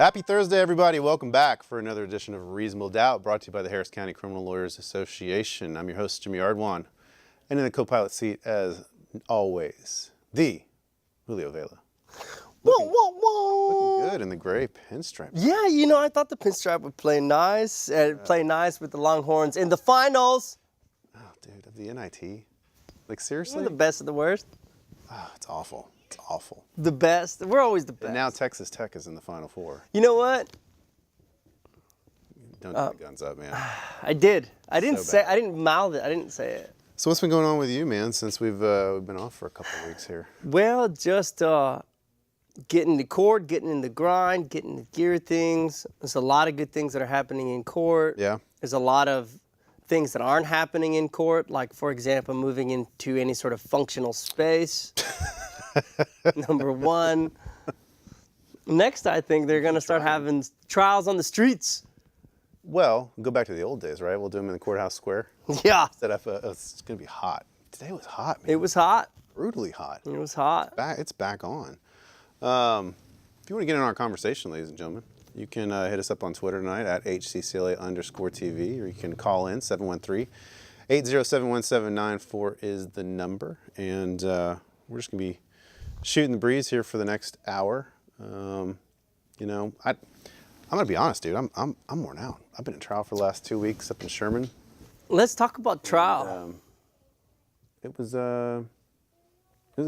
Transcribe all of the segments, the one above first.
Happy Thursday, everybody. Welcome back for another edition of Reasonable Doubt, brought to you by the Harris County Criminal Lawyers Association. I'm your host, Jimmy Ardwan, and in the co-pilot seat, as always, the Julio Vela. Looking good in the gray pinstripe. Yeah, you know, I thought the pinstripe would play nice, play nice with the Longhorns in the finals. Oh, dude, of the NIT. Like, seriously? We're the best of the worst. Oh, it's awful. It's awful. The best. We're always the best. And now Texas Tech is in the Final Four. You know what? Don't get the guns up, man. I did. I didn't So say. bad. I didn't mouth it. I didn't say it. So what's been going on with you, man, since we've been off for a couple of weeks here? Well, just getting the court, getting in the grind, getting the gear things. There's a lot of good things that are happening in court. Yeah. There's a lot of things that aren't happening in court, like, for example, moving into any sort of functional space. Number one. Next, I think they're going to start having trials on the streets. Well, go back to the old days, right? We'll do them in the courthouse square. Yeah. It's going to be hot. Today was hot, man. It was hot. Brutally hot. It was hot. It's back on. If you want to get in our conversation, ladies and gentlemen, you can hit us up on Twitter tonight at HCCLA_TV, or you can call in 713-807-1794 is the number. And we're just going to be shooting the breeze here for the next hour. You know, I'm gonna be honest, dude. I'm worn out. I've been in trial for the last 2 weeks up in Sherman. Let's talk about trial. And, it was a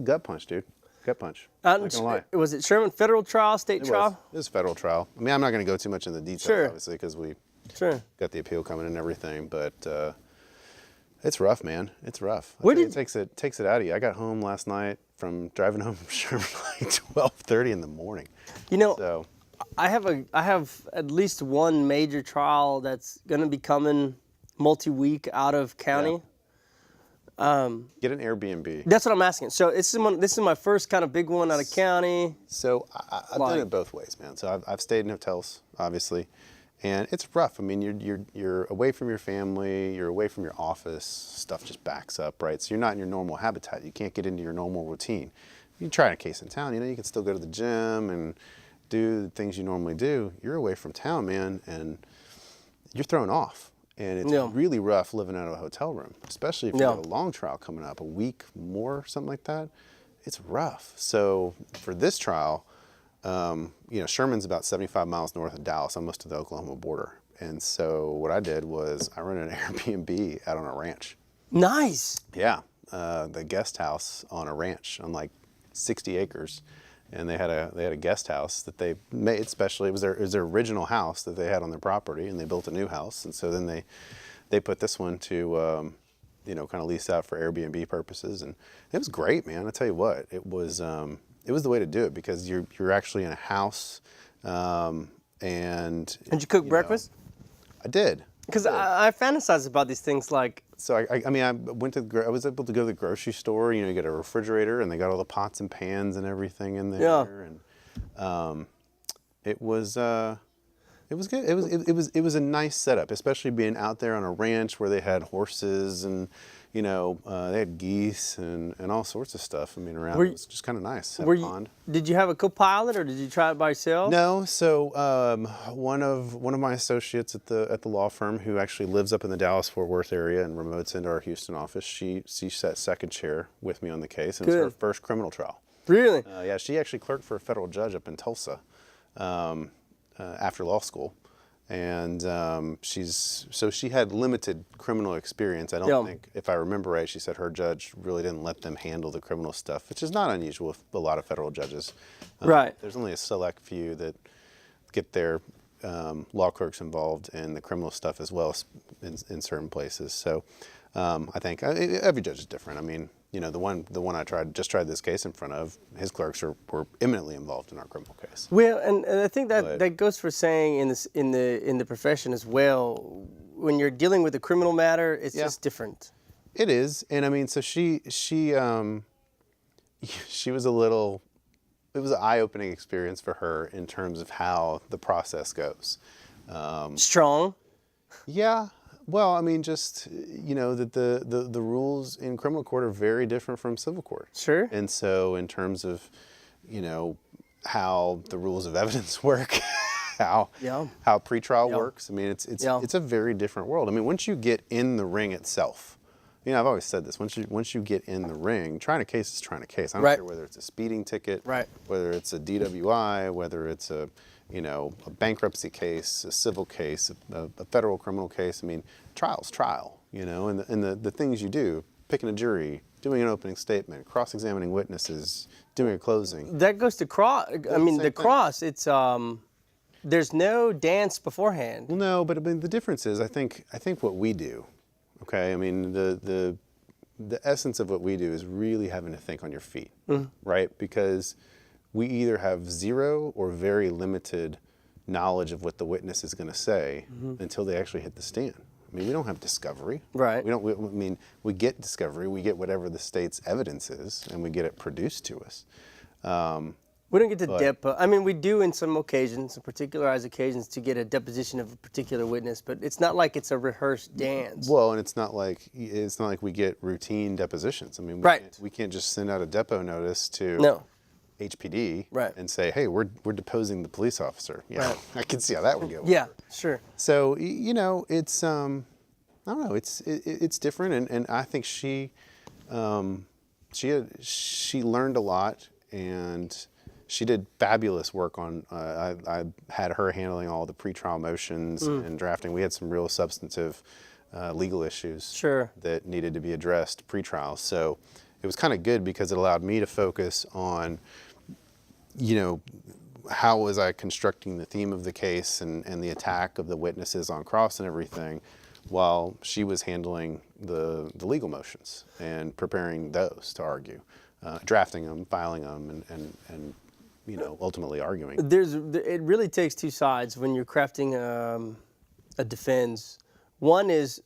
gut punch, dude. Gut punch. Not gonna lie. Was it Sherman federal trial, state trial? It was federal trial. I mean, I'm not gonna go too much into the details, Sure. obviously, because we Sure. got the appeal coming and everything. But it's rough, man. It's rough. Where It takes it out of you. I got home last night from driving home from Sherman like 12:30 in the morning. You know, So. I have at least one major trial that's gonna be coming multi-week out of county. Get an Airbnb. That's what I'm asking. So this is my first kind of big one out of county. So I've done it both ways, man. So I've stayed in hotels, obviously, and it's rough. I mean, you're away from your family, you're away from your office. Stuff just backs up, right? So you're not in your normal habitat. You can't get into your normal routine. You try a case in town, you know, you can still go to the gym and do the things you normally do. You're away from town, man, and you're thrown off. And it's really rough living out of a hotel room, especially if you have a long trial coming up, a week more, something like that. It's rough. So for this trial, you know, Sherman's about 75 miles north of Dallas, almost to the Oklahoma border. And so what I did was I rented an Airbnb out on a ranch. Nice. Yeah, the guest house on a ranch on like 60 acres. And they had a guest house that they made specially. It was their original house that they had on their property, and they built a new house. And so then they put this one to you know, kind of lease out for Airbnb purposes, and it was great, man. I tell you what, it was the way to do it, because you're actually in a house, and Did you cook breakfast? I did. Because I fantasize about these things like. So I mean, I was able to go to the grocery store. You know, you get a refrigerator, and they got all the pots and pans and everything in there. Yeah. And it was good. It was a nice setup, especially being out there on a ranch where they had horses and, you know, they had geese and all sorts of stuff. I mean, around. It was just kind of nice. Had a pond. Did you have a co-pilot, or did you try it by yourself? No. So one of my associates at the law firm, who actually lives up in the Dallas-Fort Worth area and remotes into our Houston office, she sat second chair with me on the case, and it was her first criminal trial. Really? Yeah, she actually clerked for a federal judge up in Tulsa after law school. And she had limited criminal experience. I don't think, if I remember right, she said her judge really didn't let them handle the criminal stuff, which is not unusual with a lot of federal judges. Right. There's only a select few that get their law clerks involved in the criminal stuff as well in certain places. So I think every judge is different. I mean, you know, the one I just tried this case in front of, his clerks were eminently involved in our criminal case. Well, and I think that goes for saying in the profession as well. When you're dealing with a criminal matter, it's just different. It is, and I mean, so she was a little. It was an eye-opening experience for her in terms of how the process goes. Strong. Yeah. Well, I mean, just, you know, that the rules in criminal court are very different from civil court. Sure. And so in terms of, you know, how the rules of evidence work, how Yeah. how pretrial Yeah. works. I mean, it's Yeah. it's a very different world. I mean, once you get in the ring itself, I've always said this. Once you get in the ring, trying a case is trying a case. I don't Right. care whether it's a speeding ticket, Right. whether it's a DWI, whether it's a bankruptcy case, a civil case, a federal criminal case. I mean, trial's trial. And the things you do, picking a jury, doing an opening statement, cross-examining witnesses, doing a closing. That goes to cross. I mean, same the thing. cross. It's there's no dance beforehand. Well, no, but I mean, the difference is, I think what we do, okay. I mean, the essence of what we do is really having to think on your feet, right? Because we either have zero or very limited knowledge of what the witness is going to say until they actually hit the stand. I mean, we don't have discovery. Right. We get discovery. We get whatever the state's evidence is, and we get it produced to us. We don't get to depo. I mean, we do in some occasions, some particularized occasions, to get a deposition of a particular witness, but it's not like it's a rehearsed dance. Well, and it's not like we get routine depositions. I mean, we can't just send out a depo notice to HPD and say, hey, we're deposing the police officer. Yeah, right. I can see how that would go. Yeah, sure. So it's I don't know, it's different, and I think she learned a lot, and she did fabulous work on. I had her handling all the pretrial motions and drafting. We had some real substantive legal issues that needed to be addressed pretrial. So it was kind of good because it allowed me to focus on, how was I constructing the theme of the case and the attack of the witnesses on cross and everything, while she was handling the legal motions and preparing those to argue, drafting them, filing them, and ultimately arguing. It really takes two sides when you're crafting a defense. One is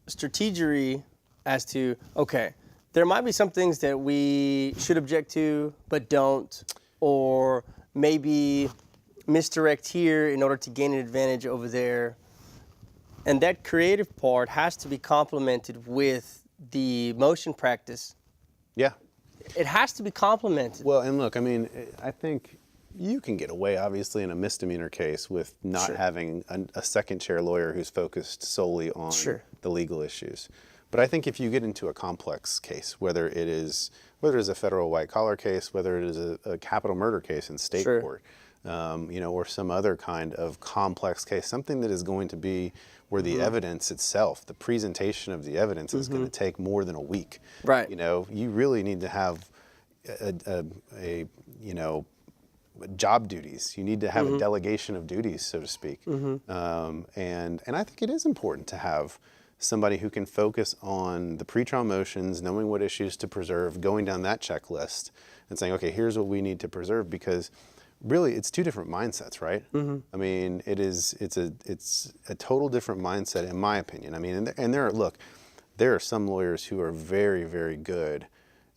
strategery as to, okay, there might be some things that we should object to but don't, or maybe misdirect here in order to gain an advantage over there. And that creative part has to be complemented with the motion practice. Yeah. It has to be complemented. Well, and look, I mean, I think you can get away, obviously, in a misdemeanor case with not having a second chair lawyer who's focused solely on the legal issues. But I think if you get into a complex case, whether it is a federal white collar case, whether it is a capital murder case in state court, or some other kind of complex case, something that is going to be where the evidence itself, the presentation of the evidence is going to take more than a week. Right. You really need to have job duties. You need to have a delegation of duties, so to speak. And I think it is important to have somebody who can focus on the pretrial motions, knowing what issues to preserve, going down that checklist and saying, okay, here's what we need to preserve, because really it's two different mindsets, right? I mean, it's a total different mindset, in my opinion. I mean, there are some lawyers who are very, very good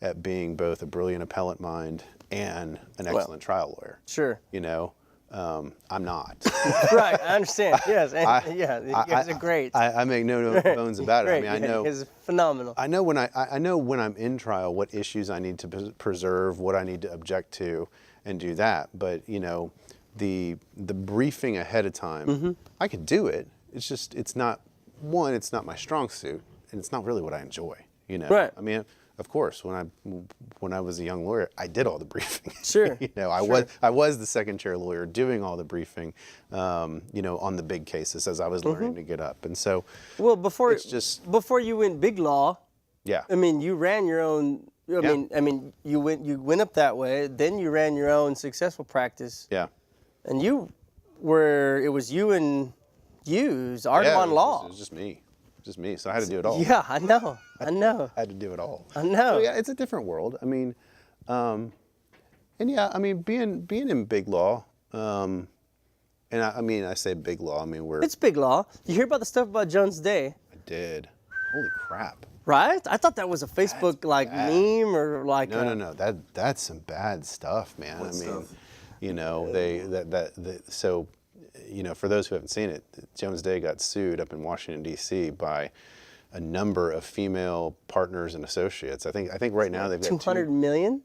at being both a brilliant appellate mind and an excellent trial lawyer. Sure. I'm not. Right, I understand. Yes, you guys are great. I make no bones about it. I mean, I know it's phenomenal. I know when I'm in trial what issues I need to preserve, what I need to object to, and do that. But the briefing ahead of time, I could do it. It's just it's not my strong suit, and it's not really what I enjoy. Right. I mean, of course, when I was a young lawyer, I did all the briefing. Sure. I was the second chair lawyer doing all the briefing, on the big cases as I was learning to get up. And so, well, before you went big law, I mean, you ran your own. I mean, you went up that way. Then you ran your own successful practice. Yeah. And it was you and Hughes, Audubon Law. It was just me. So I had to do it all. Yeah, I know. I had to do it all. I know. So yeah, it's a different world. I mean, being in big law, and I say big law. I mean, it's big law. You hear about the stuff about Jones Day? I did. Holy crap. Right? I thought that was a Facebook meme or like. No. That's some bad stuff, man. What stuff? So. For those who haven't seen it, Jones Day got sued up in Washington, D.C. by a number of female partners and associates. I think right now they've got 200 million?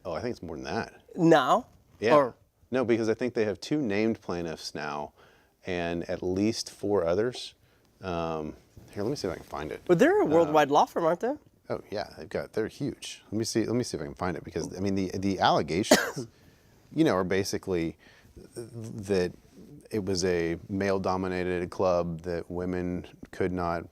Oh, I think it's more than that. Now? Yeah. No, because I think they have 2 named plaintiffs now, and at least 4 others. Here, let me see if I can find it. But they're a worldwide law firm, aren't they? Oh yeah, they're huge. Let me see if I can find it, because I mean the allegations, are basically that it was a male-dominated club that women could not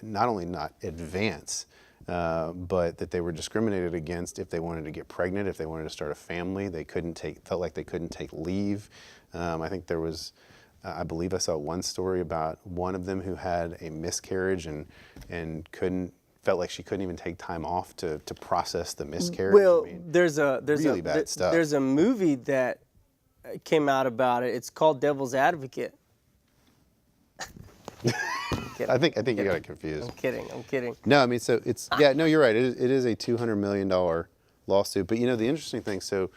only not advance, but that they were discriminated against if they wanted to get pregnant, if they wanted to start a family. They felt like they couldn't take leave. I think there was, I believe I saw one story about one of them who had a miscarriage and felt like she couldn't even take time off to process the miscarriage. Well, I mean, there's really bad stuff. There's a movie that came out about it. It's called Devil's Advocate. I think you got it confused. I'm kidding. No, I mean, so it's, no, you're right. It is a $200 million lawsuit. But the interesting thing, so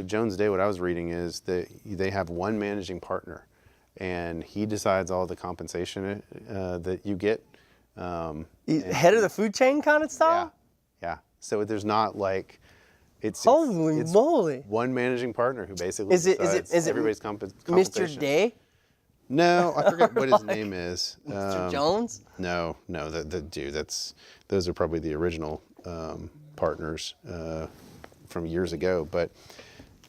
Jones Day, what I was reading is that they have one managing partner, and he decides all the compensation that you get. Head of the food chain kind of style? Yeah. So there's not like, it's moly. one managing partner who basically decides everybody's compensation. Mr. Day? No, I forget what his name is. Mr. Jones? No, the dude. Those are probably the original partners from years ago. But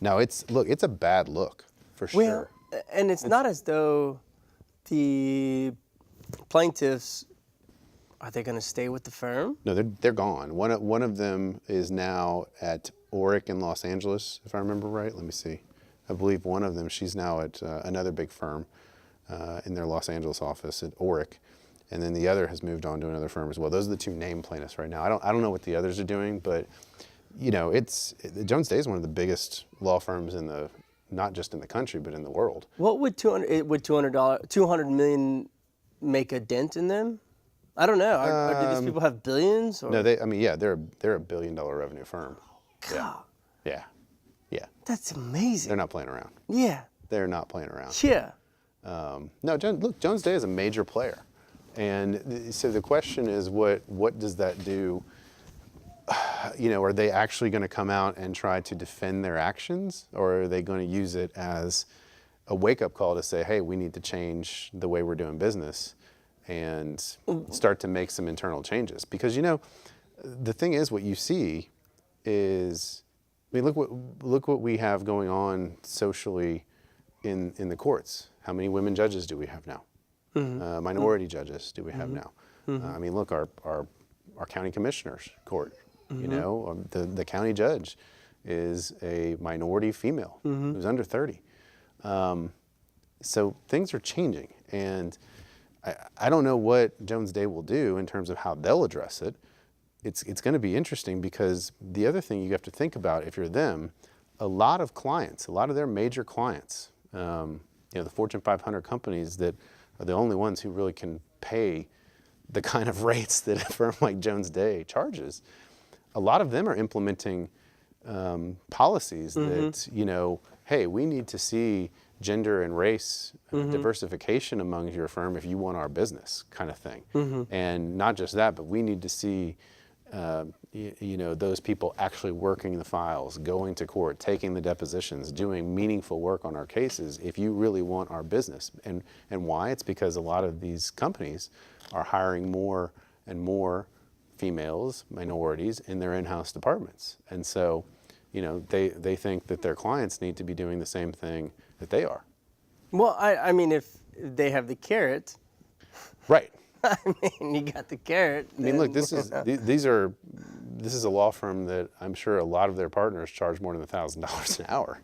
no, it's a bad look for sure. Well, and it's not as though the plaintiffs, are they going to stay with the firm? No, they're gone. One of them is now at Oric in Los Angeles, if I remember right. Let me see. I believe one of them, she's now at another big firm in their Los Angeles office at Oric, and then the other has moved on to another firm as well. Those are the 2 named plaintiffs right now. I don't know what the others are doing, but Jones Day is one of the biggest law firms not just in the country but in the world. What would $200 million make a dent in them? I don't know. Do these people have billions? Or? No, they're a $1 billion revenue firm. God. Yeah. That's amazing. They're not playing around. Yeah. They're not playing around. Yeah. No, Jones Day is a major player, and so the question is, what does that do? Are they actually going to come out and try to defend their actions, or are they going to use it as a wake-up call to say, hey, we need to change the way we're doing business and start to make some internal changes? Because the thing is, what you see is, I mean, look what we have going on socially in the courts. How many women judges do we have now? Mm-hmm. Minority judges do we have now? Mm-hmm. I mean, look, our county commissioner's court. Mm-hmm. The county judge is a minority female who's under 30. So things are changing, and I don't know what Jones Day will do in terms of how they'll address it. It's going to be interesting, because the other thing you have to think about, if you're them, a lot of their major clients, the Fortune 500 companies that are the only ones who really can pay the kind of rates that a firm like Jones Day charges, a lot of them are implementing policies that, hey, we need to see gender and race diversification among your firm if you want our business, kind of thing. And not just that, but we need to see those people actually working the files, going to court, taking the depositions, doing meaningful work on our cases if you really want our business. And why? It's because a lot of these companies are hiring more and more females, minorities in their in-house departments. And so, they think that their clients need to be doing the same thing that they are. Well, I mean, if they have the carrot. Right. I mean, you got the carrot. I mean, look, this is a law firm that I'm sure a lot of their partners charge more than $1,000 an hour,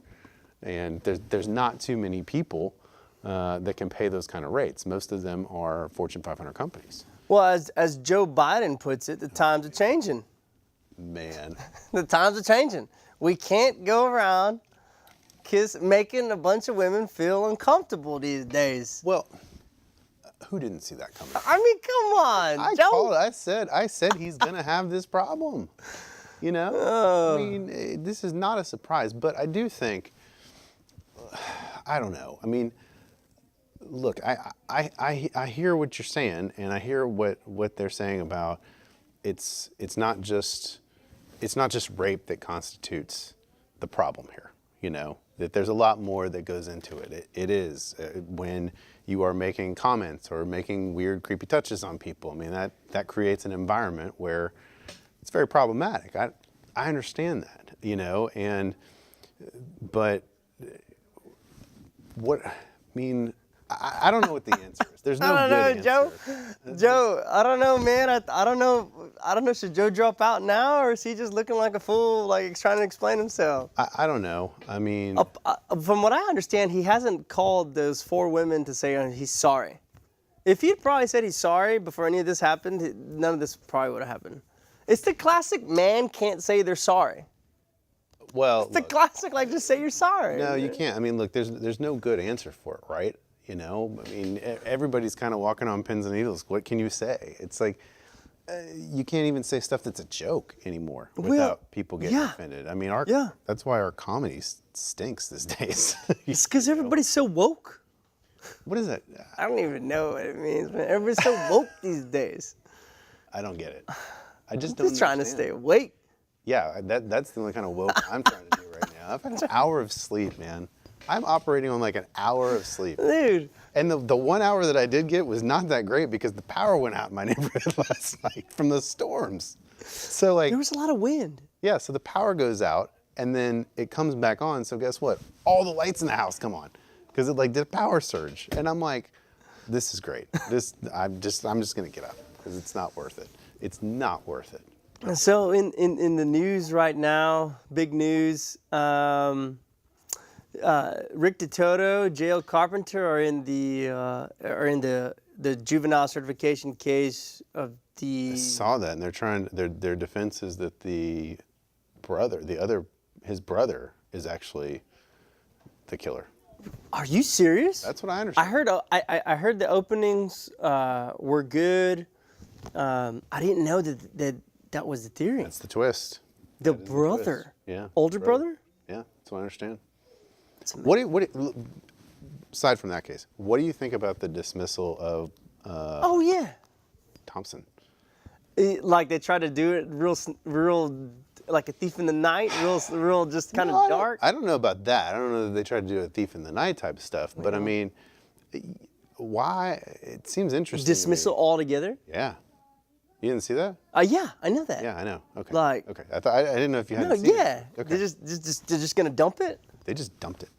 and there's not too many people that can pay those kind of rates. Most of them are Fortune 500 companies. Well, as Joe Biden puts it, the times are changing. Man, the times are changing. We can't go around making a bunch of women feel uncomfortable these days. Well, who didn't see that coming? I mean, come on, Joe. I said he's gonna have this problem. I mean, this is not a surprise, but I do think, I don't know. I mean, look, I hear what you're saying, and I hear what they're saying about it's not just rape that constitutes the problem here. you know, that there's a lot more that goes into it. It is when you are making comments or making weird, creepy touches on people. I mean, that creates an environment where it's very problematic. I understand that, you know, but what, I mean, I don't know what the answer is. There's no I good don't know, answer. Joe, I don't know, man. I don't know. Should Joe drop out now, or is he just looking like a fool, like trying to explain himself? I don't know. I mean, From what I understand, he hasn't called those 4 women to say he's sorry. If he'd probably said he's sorry before any of this happened, none of this probably would have happened. It's the classic man can't say they're sorry. well, It's the classic, like, just say you're sorry. no, you can't. I mean, look, there's no good answer for it, right? You know, I mean, everybody's kind of walking on pins and needles. What can you say? It's like you can't even say stuff that's a joke anymore without people getting offended. I mean, that's why our comedy stinks these days. It's because everybody's so woke. What is it? I don't even know what it means, man. Everybody's so woke these days. I don't get it. I just I'm don't just trying to understand. stay awake. Yeah, that's the only kind of woke I'm trying to do right now. I've had an hour of sleep, man. I'm operating on like an hour of sleep. Dude. And the 1 hour that I did get was not that great because the power went out in my neighborhood last night from the storms. So like, There was a lot of wind. yeah, so the power goes out and then it comes back on. So guess what? All the lights in the house come on because it like did a power surge. And I'm like, this is great. I'm just gonna get up because it's not worth it. It's not worth it. And so in the news right now, big news. Rick DeToto, Jail Carpenter are in the juvenile certification case of the. I saw that, and they're trying. Their defense is that his brother is actually the killer. Are you serious? That's what I understand. I heard the openings were good. I didn't know that was the theory. That's the twist. The That is brother. twist. Yeah. Older brother? Yeah, that's what I understand. It's Aside from that case, what do you think about the dismissal of oh yeah. Thompson? Like they try to do it real, like a thief in the night, real, just kind of dark. I don't know about that. I don't know that they try to do a thief in the night type of stuff. But I mean, why? It seems interesting. Dismissal altogether. Yeah. You didn't see that? Yeah, I know that. Yeah, I know. Okay. Like- okay. I didn't know if you hadn't No, seen yeah. it. Okay. They're just gonna dump it. They just dumped it.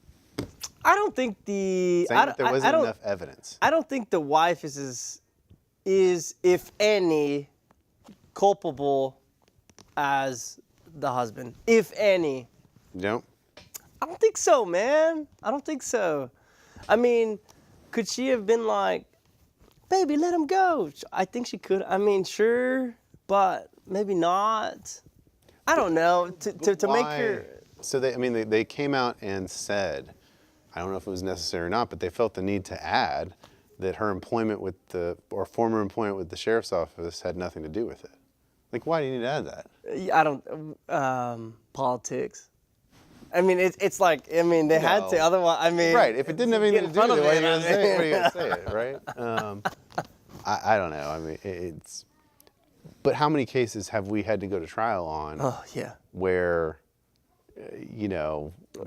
I don't think Saying that there wasn't enough evidence. I don't think the wife is if any culpable as the husband, if any. You don't? I don't think so, man. I don't think so. I mean, could she have been like, baby, let him go? I think she could. I mean, sure, but maybe not. I don't know. To make her. So they came out and said, I don't know if it was necessary or not, but they felt the need to add that her employment with former employment with the sheriff's office had nothing to do with it. Like, why do you need to add that? I don't. Politics. I mean, it's like, I mean, they had to. Otherwise, I mean. Right. If it didn't have anything to do with it, why are you going to say it? Why are you going to say it, right? I don't know. I mean, it's. But how many cases have we had to go to trial on? Oh yeah. Where,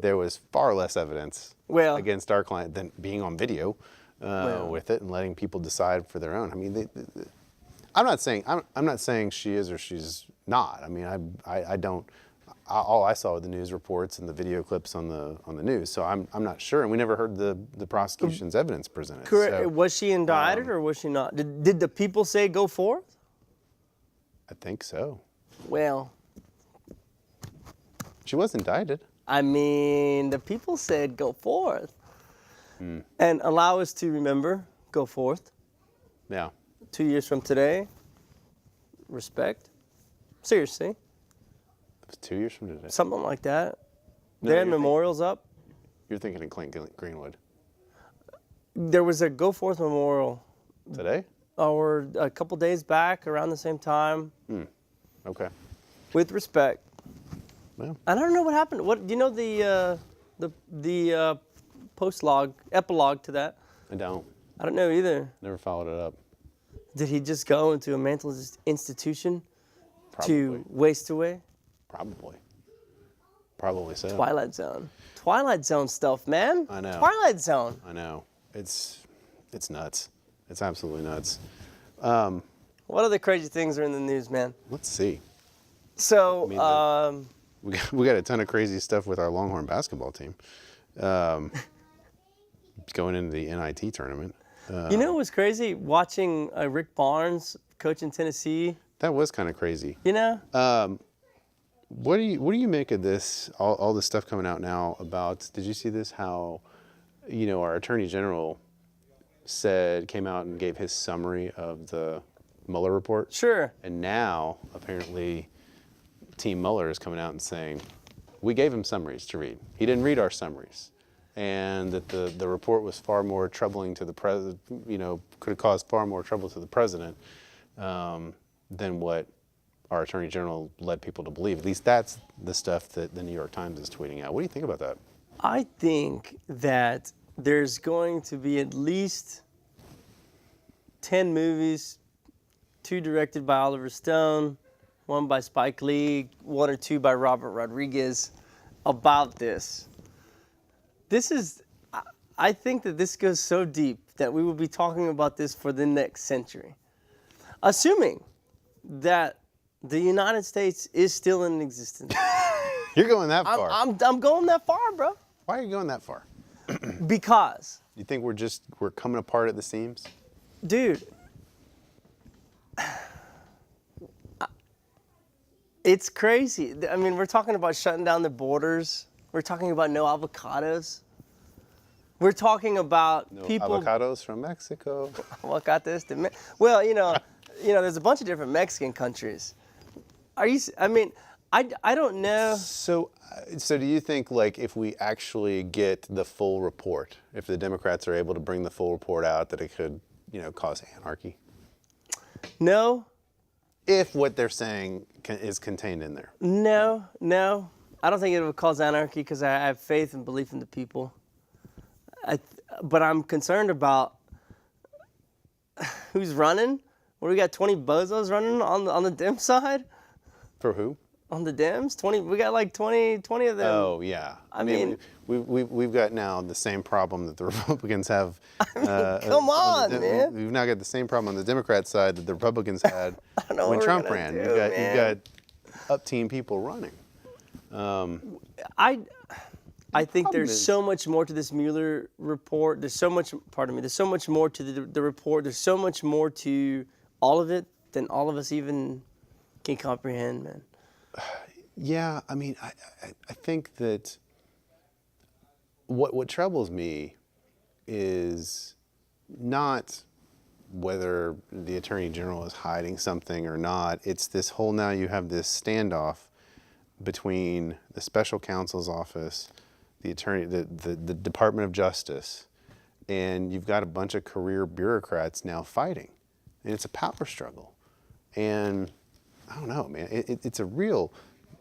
there was far less evidence against our client than being on video with it and letting people decide for their own. I mean, I'm not saying she is or she's not. I mean, I don't. All I saw were the news reports and the video clips on the news, so I'm not sure. And we never heard the prosecution's evidence presented. Correct. So, was she indicted or was she not? Did the people say go forth? I think so. Well, she was indicted. I mean, the people said go forth. And allow us to remember, go forth. Yeah. 2 years from today. Respect. Seriously. It was 2 years from today. Something like that. No, Their memorial's up. You're thinking of Clint Greenwood. There was a go forth memorial. Today? Or a couple days back, around the same time. Okay. With respect. Well. I don't know what happened. What do you know the epilogue to that? I don't. I don't know either. Never followed it up. Did he just go into a mental institution Probably. to waste away? Probably. Probably so. Twilight Zone. Twilight Zone stuff, man. I know. Twilight Zone. I know. It's nuts. It's absolutely nuts. What other crazy things are in the news, man? Let's see. So, We got a ton of crazy stuff with our Longhorn basketball team. Going into the NIT tournament. you know what was crazy? Watching Rick Barnes coach in Tennessee. That was kind of crazy. You know? What do you make of this? All this stuff coming out now about? Did you see this? How, our Attorney General came out and gave his summary of the Mueller report. Sure. And now apparently, Team Mueller is coming out and saying, we gave him summaries to read. He didn't read our summaries, and that the report was far more troubling to the president. Could have caused far more trouble to the president than what our Attorney General led people to believe. At least that's the stuff that the New York Times is tweeting out. What do you think about that? I think that there's going to be at least 10 movies, 2 directed by Oliver Stone, 1 by Spike Lee, 1 or 2 by Robert Rodriguez, about this. I think that this goes so deep that we will be talking about this for the next century. Assuming that the United States is still in existence. You're going that far. I'm going that far, bro. Why are you going that far? Because. You think we're coming apart at the seams? Dude. It's crazy. I mean, we're talking about shutting down the borders. We're talking about no avocados. We're talking about No people. avocados from Mexico. Avocados. Well, there's a bunch of different Mexican countries. I don't know. So do you think, like, if we actually get the full report, if the Democrats are able to bring the full report out, that it could, cause anarchy? No. If what they're saying is contained in there. No. I don't think it would cause anarchy because I have faith and belief in the people. But I'm concerned about who's running. What, we got 20 bozos running on the Dem side? For who? On the Dems? 20. We got like 20 of them. Oh, yeah. I mean, we've got now the same problem that the Republicans have. Come on, man. We've now got the same problem on the Democrat side that the Republicans had when Trump ran. You've got up-team people running. I think there's so much more to this Mueller report. There's so much more to the report. There's so much more to all of it than all of us even can comprehend, man. Yeah, I mean, I think that what troubles me is not whether the Attorney General is hiding something or not. It's this whole, now you have this standoff between the special counsel's office, the Department of Justice, and you've got a bunch of career bureaucrats now fighting. And it's a power struggle. And I don't know, man, it's a real,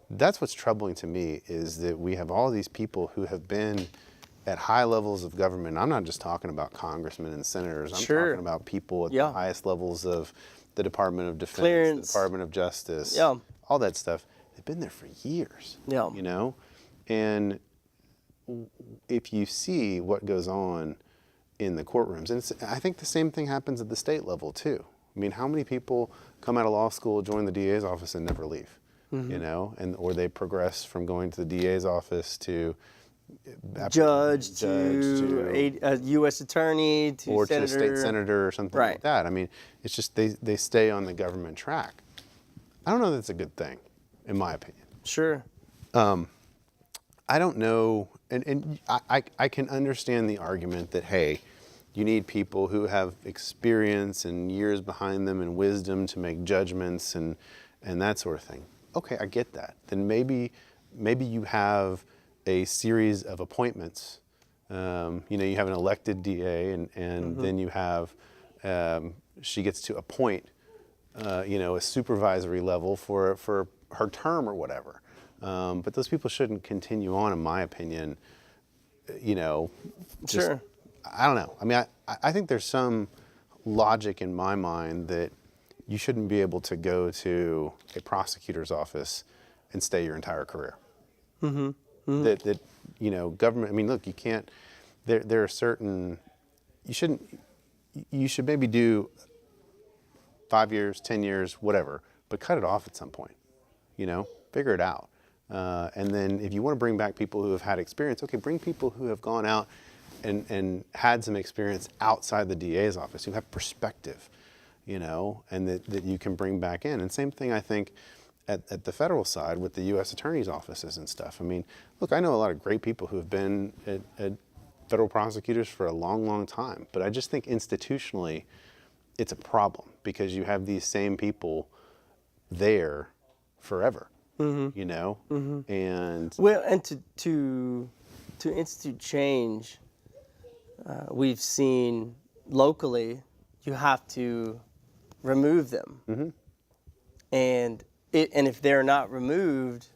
that's what's troubling to me, is that we have all these people who have been at high levels of government. I'm not just talking about congressmen and senators. I'm talking about people at the highest levels of the Department of Defense, the Department of Justice, all that stuff. They've been there for years, And if you see what goes on in the courtrooms, and I think the same thing happens at the state level too. I mean, how many people come out of law school, join the DA's office, and never leave? Or they progress from going to the DA's office to judge to a U.S. attorney to or senator. To a state senator or something like that. I mean, it's just they stay on the government track. I don't know that it's a good thing, in my opinion. Sure. I don't know, and I can understand the argument that, hey, you need people who have experience and years behind them and wisdom to make judgments and that sort of thing. Okay, I get that. Then maybe you have a series of appointments. You have an elected DA, and then you have she gets to appoint a supervisory level for her term or whatever. But those people shouldn't continue on, in my opinion. Sure. I don't know. I mean, I think there's some logic in my mind that you shouldn't be able to go to a prosecutor's office and stay your entire career. that government. I mean, look, you can't. There are certain. You should maybe do 5 years, 10 years, whatever, but cut it off at some point. Figure it out. And then if you want to bring back people who have had experience, okay, bring people who have gone out and had some experience outside the DA's office, who have perspective, and that you can bring back in. And same thing, I think, at the federal side with the U.S. attorney's offices and stuff. I mean, look, I know a lot of great people who have been at federal prosecutors for a long, long time, but I just think institutionally it's a problem because you have these same people there forever, And well, and to institute change, we've seen locally, you have to remove them, and if they're not removed,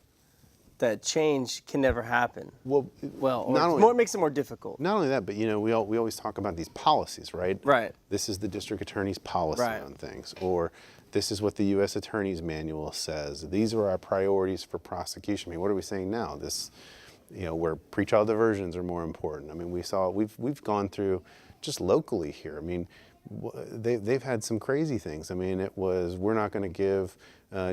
that change can never happen. Or it makes it more difficult. Not only that, but we always talk about these policies, right? Right. This is the district attorney's policy on things, or this is what the U.S. Attorney's Manual says. These are our priorities for prosecution. I mean, what are we saying now? This, where pretrial diversions are more important. I mean, we've gone through just locally here. I mean, they've had some crazy things. I mean, it was we're not going to give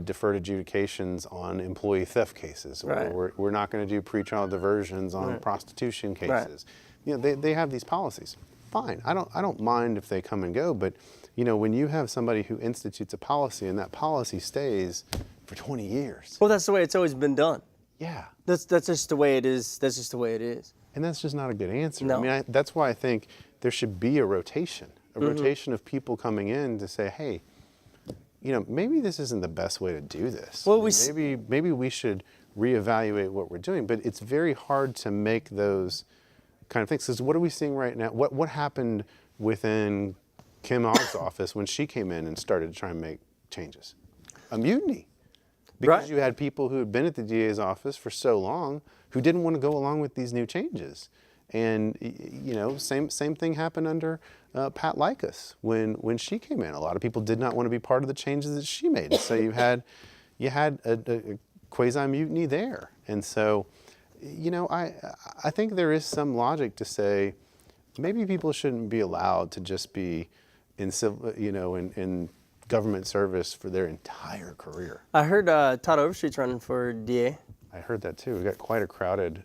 deferred adjudications on employee theft cases, or we're not going to do pretrial diversions on prostitution cases. They have these policies. Fine, I don't mind if they come and go, but when you have somebody who institutes a policy and that policy stays for 20 years. Well, that's the way it's always been done. Yeah. That's just the way it is. That's just the way it is. And that's just not a good answer. No. I mean, that's why I think there should be a rotation of people coming in to say, hey, maybe this isn't the best way to do this. Well, maybe we should reevaluate what we're doing. But it's very hard to make those kind of things. Because what are we seeing right now? What happened within Kim Ogg's office when she came in and started to try and make changes? A mutiny. Because you had people who had been at the DA's office for so long who didn't want to go along with these new changes. And same thing happened under Pat Likas when she came in. A lot of people did not want to be part of the changes that she made. So you had a quasi mutiny there. And so, I think there is some logic to say maybe people shouldn't be allowed to just be in civil, in government service for their entire career. I heard Todd Overstreet's running for DA. I heard that too. We've got quite a crowded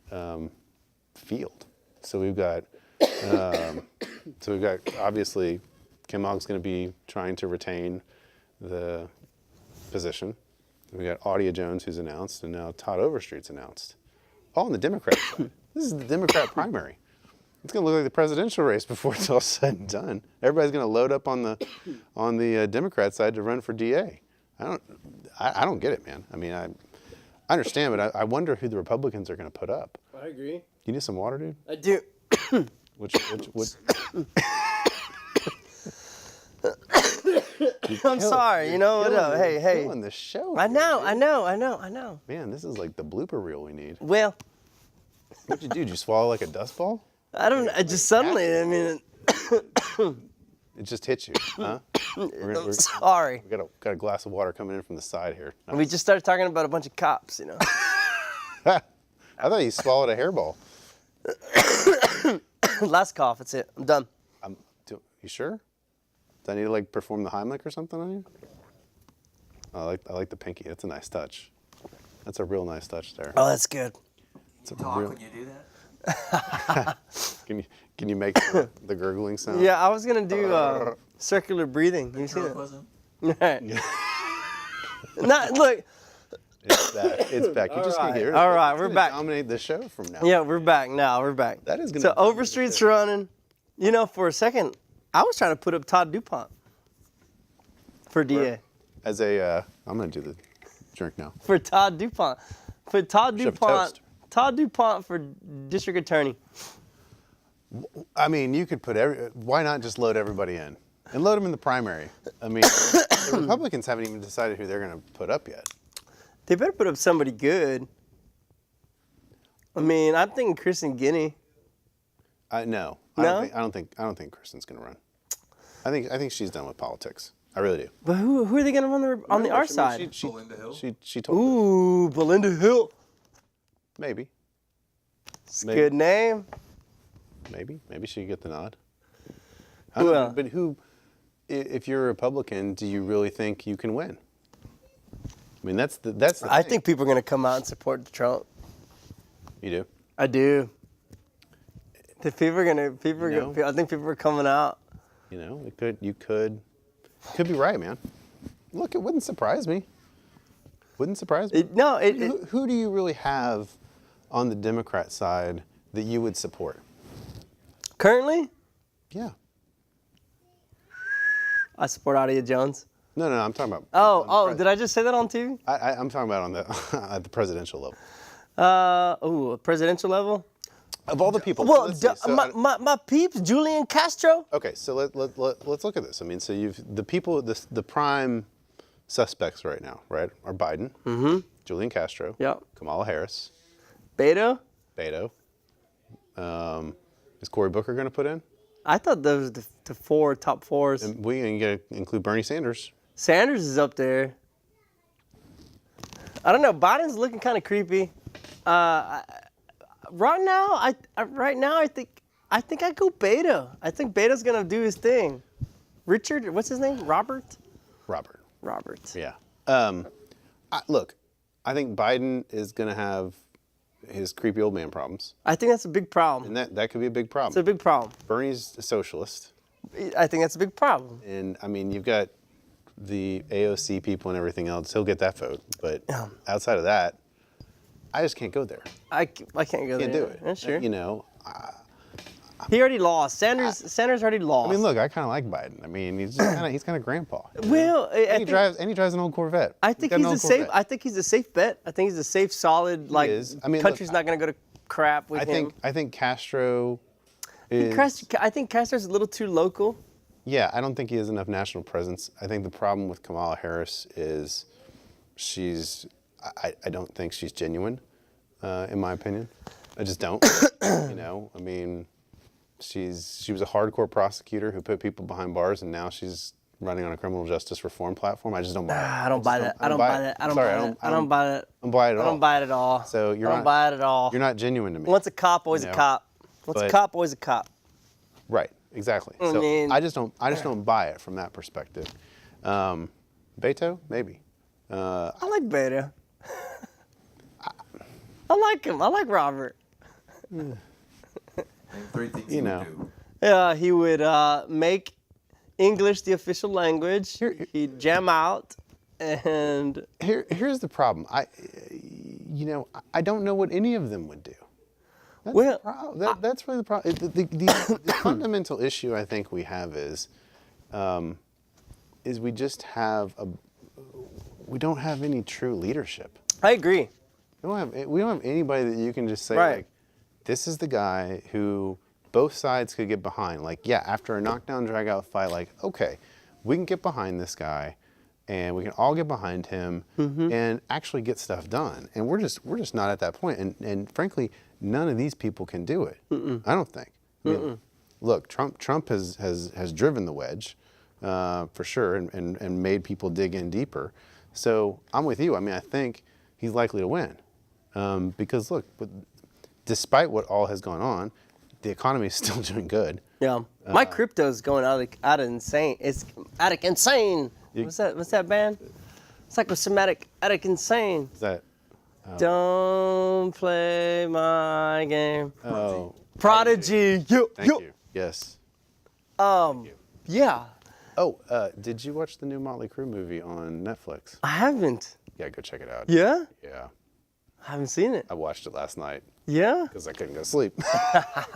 field. So we've got, obviously, Kim Ogg's going to be trying to retain the position. We got Audia Jones, who's announced, and now Todd Overstreet's announced. All on the Democrat side. This is the Democrat primary. It's going to look like the presidential race before it's all said and done. Everybody's going to load up on the Democrat side to run for DA. I don't get it, man. I mean, I understand, but I wonder who the Republicans are going to put up. I agree. You need some water, dude? I do. Which I'm sorry. Hey. Killing the show. I know. Man, this is like the blooper reel we need. Well, What'd you do? Did you swallow like a dust ball? I don't. I just suddenly. I mean. It just hit you, huh? I'm sorry. We got a glass of water coming in from the side here. Nice. We just started talking about a bunch of cops, I thought you swallowed a hairball. Last cough. That's it. I'm done. You sure? Do I need to perform the Heimlich or something on you? I like the pinky. That's a nice touch. That's a real nice touch there. Oh, that's good. When you do that? Can you make the gurgling sound? Yeah, I was gonna do circular breathing. You see that? Right. Look. It's back. You just can hear it. All right, we're back. Dominate the show from now. Yeah, we're back now. We're back. That is gonna. So Overstreet's running. For a second, I was trying to put up Todd DuPont for DA. As a, I'm gonna do the drink now. For Todd DuPont. Todd DuPont for district attorney. I mean, you could put why not just load everybody in and load them in the primary? I mean, the Republicans haven't even decided who they're going to put up yet. They better put up somebody good. I mean, I'm thinking Kristen Guinea. No. No? I don't think Kristen's going to run. I think she's done with politics. I really do. But who are they going to run on our side? She Belinda Hill? She told us. Ooh, Belinda Hill. Maybe. It's a good name. Maybe she could get the nod. Well, But who, if you're a Republican, do you really think you can win? I mean, that's the I thing. think people are going to come out and support Trump. You do? I do. The people are gonna. I think people are coming out. You know, you could be right, man. Look, it wouldn't surprise me. Wouldn't surprise me. Who do you really have on the Democrat side that you would support? Currently, Yeah. I support Adia Jones. No, I'm talking about. Did I just say that on TV? I'm talking about on the at the presidential level. Presidential level. Of all the people. Well, so my peeps, Julian Castro. okay, so let's look at this. I mean, so you've the people, the prime suspects right now, right, are Biden, Julian Castro, Yep. Kamala Harris, Beto. Is Cory Booker going to put in? I thought those were the top fours. And we can include Bernie Sanders. Sanders is up there. I don't know. Biden's looking kind of creepy. Right now, I think I go Beto. I think Beto's gonna do his thing. Richard, what's his name? Robert. Yeah. Look, I think Biden is going to have his creepy old man problems, I think that's a big problem. and that could be a big problem. It's a big problem. Bernie's a socialist, I think that's a big problem. and I mean you've got the AOC people and everything else. He'll get that vote, but outside of that, I just can't go there. I can't go there. Can't do it. Yeah, sure. You know. He already lost. Sanders already lost. I mean, look, I kind of like Biden. I mean, he's kind of grandpa. You know? Well, and he drives an old Corvette. I think he's a safe. I think he's a safe bet. I think he's a safe, solid. Like, is. I mean, country's look, not gonna go to crap with him. I think Castro is. I think Castro's a little too local. Yeah, I don't think he has enough national presence. I think the problem with Kamala Harris is I don't think she's genuine, in my opinion. I just don't. You know, I mean, she was a hardcore prosecutor who put people behind bars, and now she's running on a criminal justice reform platform. I just don't buy it. I don't buy that. I don't buy that. I don't buy it. I don't buy it. I don't buy it at all. I don't buy it at all. So I don't buy it at all. You're not genuine to me. Once a cop, always You know, a cop. Once a but- cop, always a cop. Right. Exactly. I So mean- I just don't buy it from that perspective. Beto, maybe. I like Beto. I like him. I like Robert. Three things You you know. would do. Yeah, he would make English the official language. He'd jam out, and Here's the problem. I don't know what any of them would do. That's Well, the problem. That's really the problem. The fundamental issue I think we have is we just we don't have any true leadership. I agree. We don't have anybody that you can just say Right. like, this is the guy who both sides could get behind. Like, yeah, after a knockdown, drag out fight, like, okay, we can get behind this guy, and we can all get behind him and actually get stuff done. And we're just not at that point. And frankly, none of these people can do it. I don't think. I mean, look, Trump has driven the wedge for sure, and made people dig in deeper. So I'm with you. I mean, I think he's likely to win because look, despite what all has gone on, the economy is still doing good. Yeah, my crypto's going out of insane. It's attic insane. What's that band? Psychosomatic attic insane. Is that? Don't play my game. Oh, Prodigy. thank you. Yes. Yeah. Oh, did you watch the new Motley Crue movie on Netflix? I haven't. Yeah, go check it out. Yeah? Yeah. I haven't seen it. I watched it last night Yeah? because I couldn't go to sleep.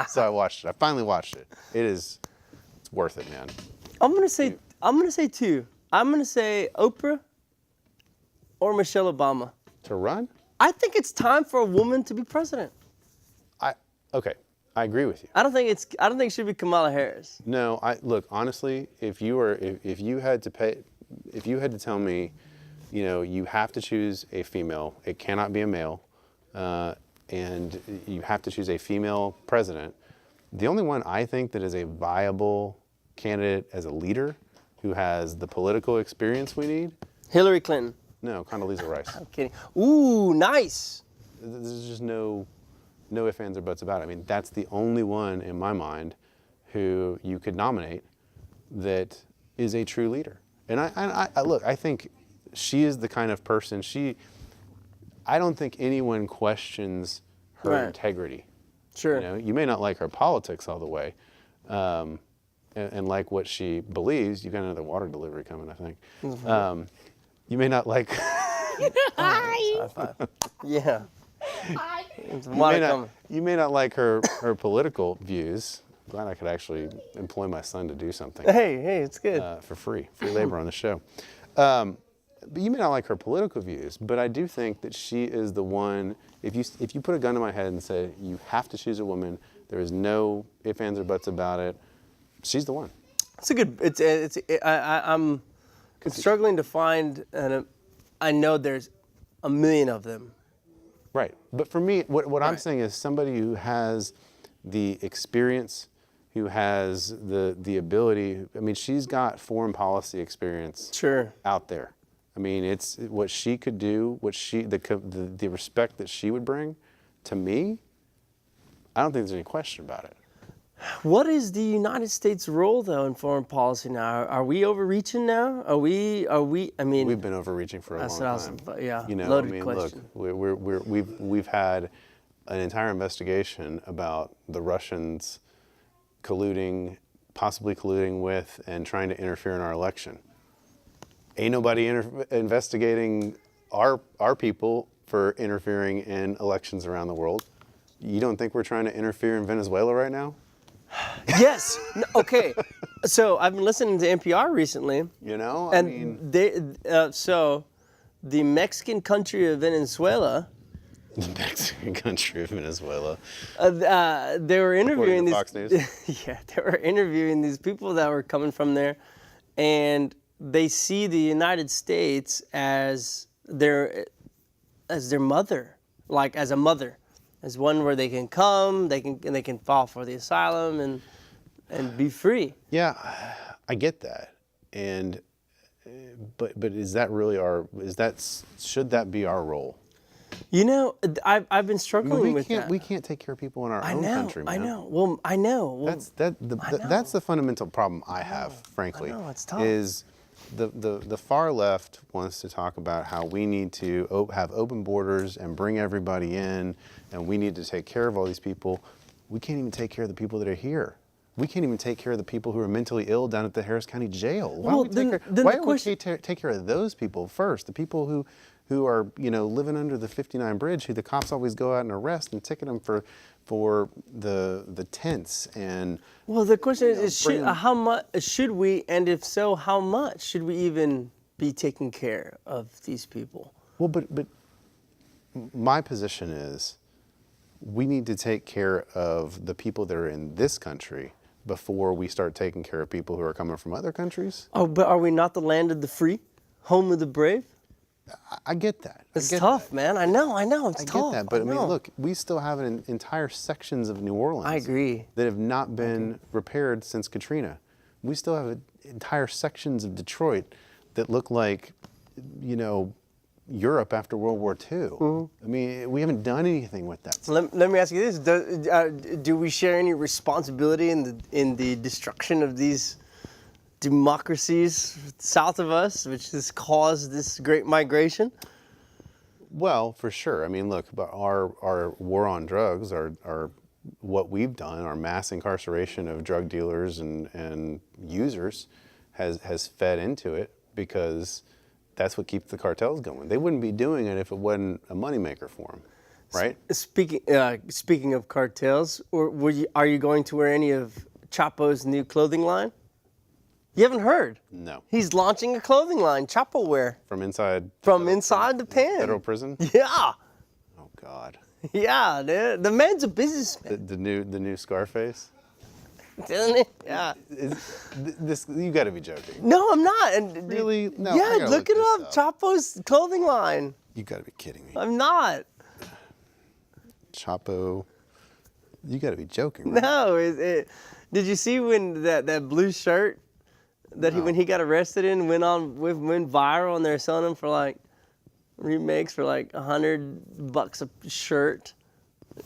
So I watched it. I finally watched it. It's worth it, man. I'm gonna say two. I'm gonna say Oprah or Michelle Obama. To run? I think it's time for a woman to be president. Okay. I agree with you. I don't think it should be Kamala Harris. No, look, honestly, if you had to tell me, you know, you have to choose a female, it cannot be a male, and you have to choose a female president, the only one I think that is a viable candidate as a leader who has the political experience we need, Hillary Clinton. no, Condoleezza Rice. I'm kidding. Ooh, nice. There's just no No ifs, ands, or buts about it. I mean, that's the only one in my mind who you could nominate that is a true leader. And I look, I think she is the kind of person, I don't think anyone questions her Right. integrity. Sure. You know, you may not like her politics all the way, and like what she believes. You got another water delivery coming, I think. You may not like. High five. Yeah. It's You water may, not, coming. you may not like her political views. Glad I could actually employ my son to do something Hey, it's good. for free labor on the show. But you may not like her political views, but I do think that she is the one. If you put a gun to my head and say you have to choose a woman, there is no ifs, ands, or buts about it. She's the one. It's a good. I'm struggling to find, and I know there's a million of them. Right. But for me, what I'm Right. saying is somebody who has the experience, who has the ability. I mean, she's got foreign policy experience Sure. out there. I mean, it's what she could do, the respect that she would bring to me. I don't think there's any question about it. What is the United States' role, though, in foreign policy now? Are we overreaching now? Are we? I mean, We've been overreaching for a that's long what I was. time. But yeah, You know, loaded I mean, question. look, we've had an entire investigation about the Russians possibly colluding with and trying to interfere in our election. Ain't nobody investigating our people for interfering in elections around the world. You don't think we're trying to interfere in Venezuela right now? Yes. Okay. So I've been listening to NPR recently, You know, and so the Mexican country of Venezuela, the Mexican country of Venezuela. they were interviewing these. Fox News. Yeah, they were interviewing these people that were coming from there, and they see the United States as their mother, like as a mother, as one where they can come, they can file for the asylum and be free. Yeah, I get that, and but is that really should that be our role? You know, I've been struggling with that. We can't take care of people in our own country, man. I know. Well, I know. Well, That's the fundamental problem I have, frankly. I know, it's tough. Is the far left wants to talk about how we need to have open borders and bring everybody in, and we need to take care of all these people. We can't even take care of the people that are here. We can't even take care of the people who are mentally ill down at the Harris County Jail. Why don't we take care of those people first? The people who are living under the 59 bridge, who the cops always go out and arrest and ticket them for the tents and. Well, the question is how much should we, and if so, how much should we even be taking care of these people? Well, but my position is we need to take care of the people that are in this country before we start taking care of people who are coming from other countries. Oh, but are we not the land of the free, home of the brave? I get that. It's tough, man. I know. It's tough. I get that, but I mean, look, we still have entire sections of New Orleans. I agree. That have not been repaired since Katrina. We still have entire sections of Detroit that look like, Europe after World War II. Mm-hmm. I mean, we haven't done anything with that. Let me ask you this: do we share any responsibility in the destruction of these democracies south of us, which has caused this great migration? Well, for sure. I mean, look, our war on drugs, our what we've done, our mass incarceration of drug dealers and users has fed into it, because that's what keeps the cartels going. They wouldn't be doing it if it wasn't a moneymaker for them, right? Speaking of cartels, are you going to wear any of Chapo's new clothing line? You haven't heard? No. He's launching a clothing line, Chapo wear. From inside the pen. federal prison? Yeah. Oh God. Yeah, dude. The man's a businessman. The new Scarface? Isn't it? Yeah. This you got to be joking. No, I'm not. And Really? No. I yeah, gotta look it this up. Chapo's clothing line. You got to be kidding me. I'm not. Chapo. You got to be joking. Right? No. Did you see when that blue shirt that when he got arrested in went viral, and they're selling them for like remakes for like $100 a shirt?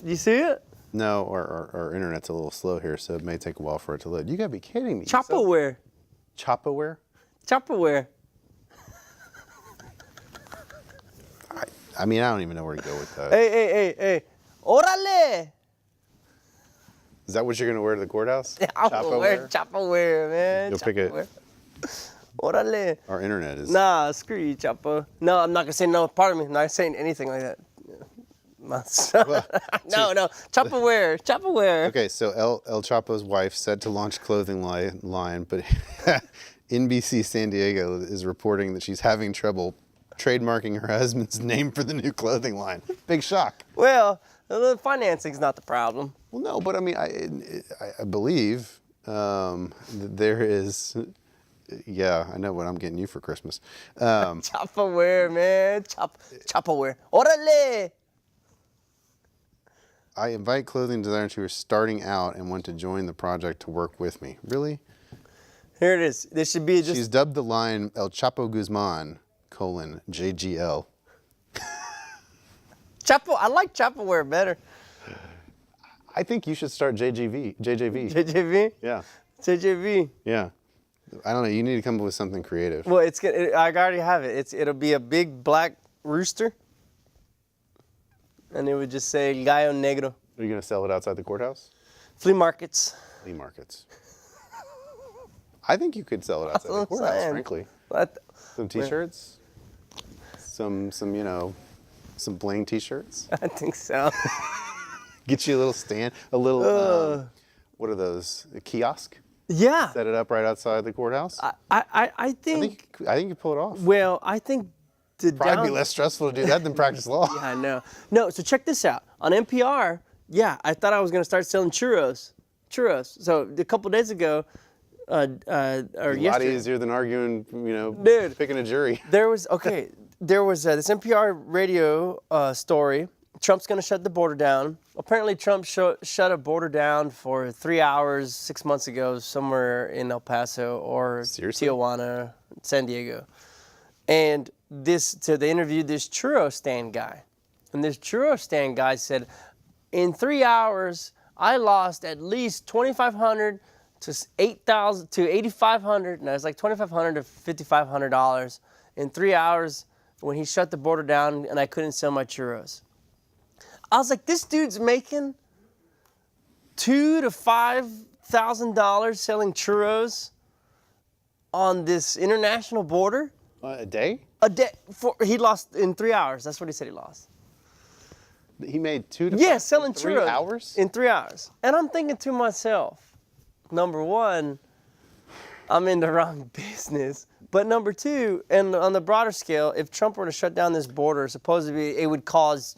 You see it? No, our internet's a little slow here, so it may take a while for it to load. You gotta be kidding me. Chopperware. Chopperware? Chopperware. I mean, I don't even know where to go with that. Hey. Órale! Is that what you're gonna wear to the courthouse? I'll wear Chopperware, man. You'll pick it. Órale. Our internet is. Nah, screw you, Chapo. No, I'm not gonna say no. Pardon me. I'm not saying anything like that. No, Chopperware. Okay, so El Chapo's wife said to launch clothing line, but NBC San Diego is reporting that she's having trouble trademarking her husband's name for the new clothing line. Big shock. Well, the financing's not the problem. Well, no, but I mean, I believe there is. Yeah, I know what I'm getting you for Christmas. Chopperware, man. Chopperware. Órale! I invite clothing designers who are starting out and want to join the project to work with me. Really? Here it is. This should be just. She's dubbed the line El Chapo Guzman, JGL. Chapo, I like Chopperware better. I think you should start JJV. JJV? Yeah. JJV. Yeah. I don't know. You need to come up with something creative. Well, I already have it. It'll be a big black rooster. And it would just say Gallo Negro. Are you going to sell it outside the courthouse? Flea markets. Flea markets. I think you could sell it outside the courthouse, frankly. Some T-shirts, some bling T-shirts. I think so. Get you a little stand, a little. What are those? A kiosk. Yeah. Set it up right outside the courthouse. I think you pull it off. Well, I think probably be less stressful to do that than practice law. Yeah, I know. No, so check this out. On NPR, yeah, I thought I was gonna start selling churros. So a couple days ago. Or a lot easier than arguing, Dude, picking a jury. There was this NPR radio story. Trump's going to shut the border down. Apparently, Trump shut a border down for 3 hours 6 months ago somewhere in El Paso or Seriously? Tijuana, San Diego. And so they interviewed this churro stand guy. And this churro stand guy said, in 3 hours, I lost at least $2,500 to $8,000 to $8,500. No, it's like $2,500 to $5,500 in 3 hours when he shut the border down and I couldn't sell my churros. I was like, this dude's making $2,000 to $5,000 selling churros on this international border. A day? A day. He lost in 3 hours. That's what he said he lost. He made selling churros 3 hours? In 3 hours. And I'm thinking to myself, number one, I'm in the wrong business. But number two, and on the broader scale, if Trump were to shut down this border, supposedly it would cause,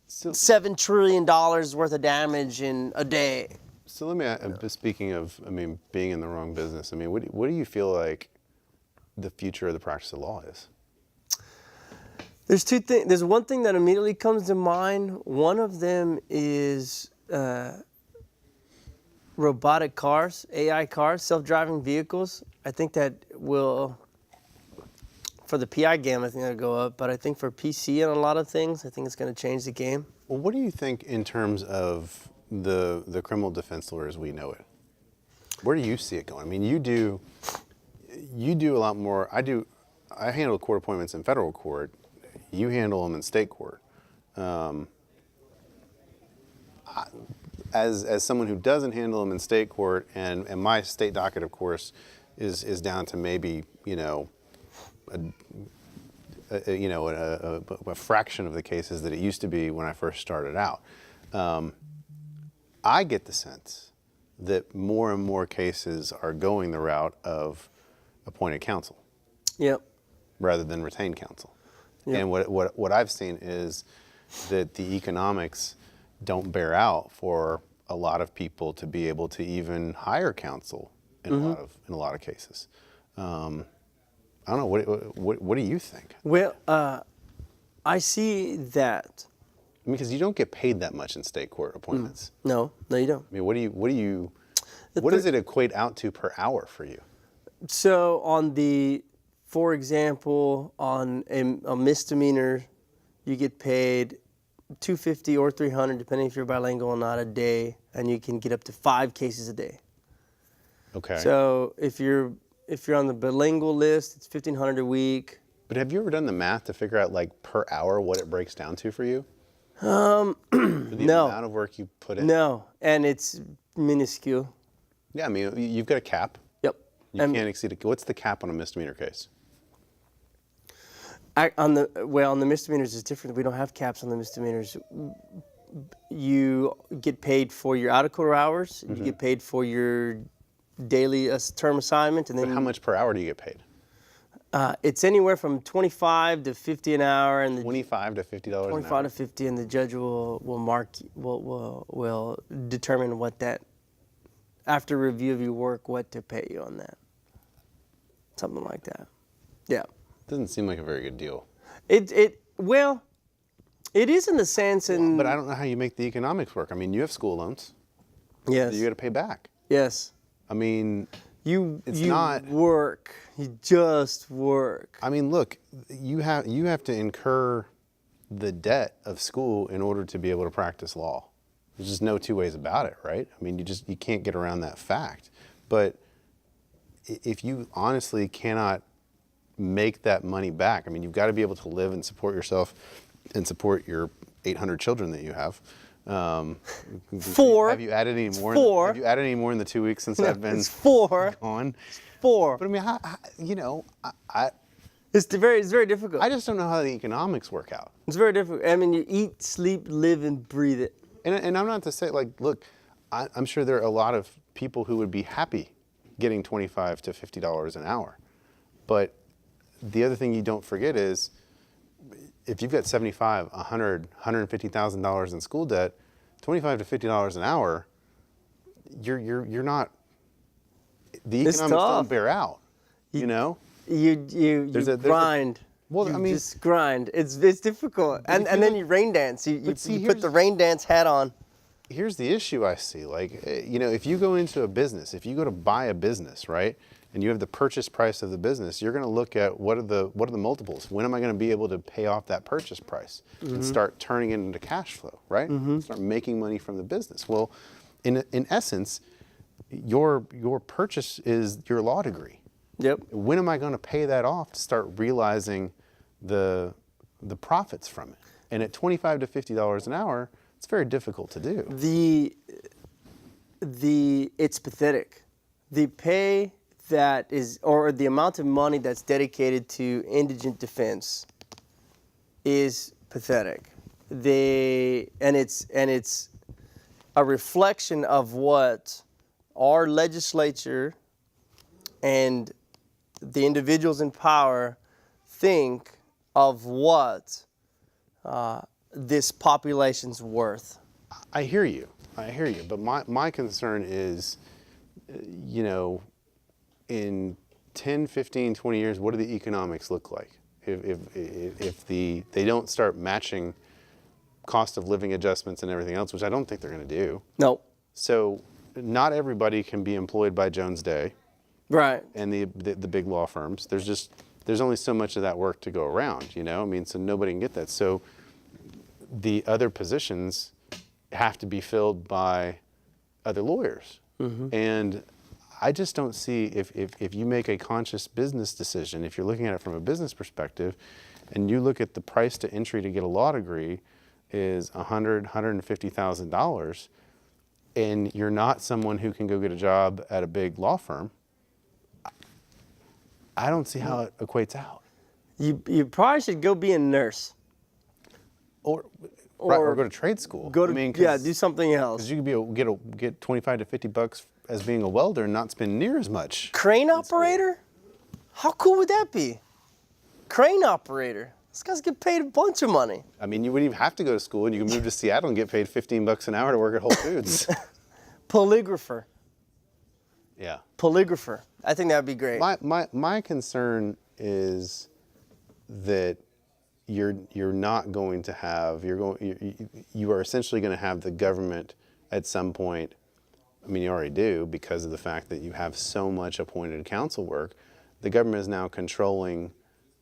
$7 trillion worth of damage in a day. So let me, speaking of, being in the wrong business, what do you feel like the future of the practice of law is? There's two things. There's one thing that immediately comes to mind. One of them is robotic cars, AI cars, self-driving vehicles. I think that will, for the PI game, I think that'll go up. But I think for PC and a lot of things, I think it's going to change the game. Well, what do you think in terms of the criminal defense lawyer as we know it? Where do you see it going? You do a lot more. I handle court appointments in federal court. You handle them in state court. As someone who doesn't handle them in state court, and my state docket, of course, is down to maybe a fraction of the cases that it used to be when I first started out. I get the sense that more and more cases are going the route of appointed counsel, Yep. rather than retained counsel. Yep. And what I've seen is that the economics don't bear out for a lot of people to be able to even hire counsel in a lot of cases. I don't know. What do you think? Well, I see that. Because you don't get paid that much in state court appointments. No, you don't. What does it equate out to per hour for you? So for example, on a misdemeanor, you get paid 250 or 300, depending if you're bilingual or not, a day, and you can get up to 5 cases a day. Okay. So if you're on the bilingual list, it's 1,500 a week. But have you ever done the math to figure out like per hour what it breaks down to for you? No. The amount of work you put in? No, and it's minuscule. Yeah, I mean, you've got a cap. Yep. You can't exceed what's the cap on a misdemeanor case? On the misdemeanors it's different. We don't have caps on the misdemeanors. You get paid for your out-of-court hours. You get paid for your daily term assignment, and then But how much per hour do you get paid? it's anywhere from 25 to 50 an hour, and the $25 to $50 an hour. 25 to 50, and the judge will determine what that, after review of your work, what to pay you on that. Something like that. Yeah. Doesn't seem like a very good deal. It is in the sense, and But I don't know how you make the economics work. I mean, you have school loans yes, that you got to pay back. yes, I mean, you not- work, you just work. I mean, look, you have to incur the debt of school in order to be able to practice law. There's just no two ways about it, right? I mean, you can't get around that fact. But if you honestly cannot make that money back, I mean, you've got to be able to live and support yourself and support your 800 children that you have. 4. Have you added any more? 4. Have you added any more in the 2 weeks since I've been It's 4. gone? 4. But I mean, It's very difficult. I just don't know how the economics work out. It's very difficult. I mean, you eat, sleep, live, and breathe it. And I'm not to say, like, look, I'm sure there are a lot of people who would be happy getting $25 to $50 an hour. But the other thing you don't forget is, if you've got $75, $100, $150,000 in school debt, $25 to $50 an hour, you're not. The It's economics tough. don't bear out. You know. You grind. Well, You I mean, just grind. It's difficult. And then you rain dance. You see, put the rain dance hat on. Here's the issue I see. Like, if you go into a business, if you go to buy a business, right, and you have the purchase price of the business, you're going to look at what are the multiples? When am I going to be able to pay off that purchase price and start turning it into cash flow, right? Start making money from the business. Well, in essence, your purchase is your law degree. Yep. When am I going to pay that off to start realizing the profits from it? And at $25 to $50 an hour, it's very difficult to do. It's pathetic. The pay that is, or the amount of money that's dedicated to indigent defense is pathetic. And it's a reflection of what our legislature and the individuals in power think of what this population's worth. I hear you, but my concern is, in 10, 15, 20 years, what do the economics look like? If they don't start matching cost of living adjustments and everything else, which I don't think they're going to do. No. So not everybody can be employed by Jones Day. Right. And the big law firms. There's only so much of that work to go around, I mean, so nobody can get that. So the other positions have to be filled by other lawyers. And I just don't see, if you make a conscious business decision, if you're looking at it from a business perspective, and you look at the price to entry to get a law degree is $100,000, $150,000, and you're not someone who can go get a job at a big law firm, I don't see how it equates out. You probably should go be a nurse. Or go to trade school. Do something else. Because you could get $25 to $50 as being a welder and not spend near as much. Crane operator? How cool would that be? Crane operator. These guys get paid a bunch of money. I mean, you wouldn't even have to go to school, and you can move to Seattle and get paid $15 an hour to work at Whole Foods. Polygrapher. Yeah. Polygrapher. I think that would be great. My concern is that you're not going to have, you are essentially going to have the government at some point. I mean, you already do, because of the fact that you have so much appointed counsel work. The government is now controlling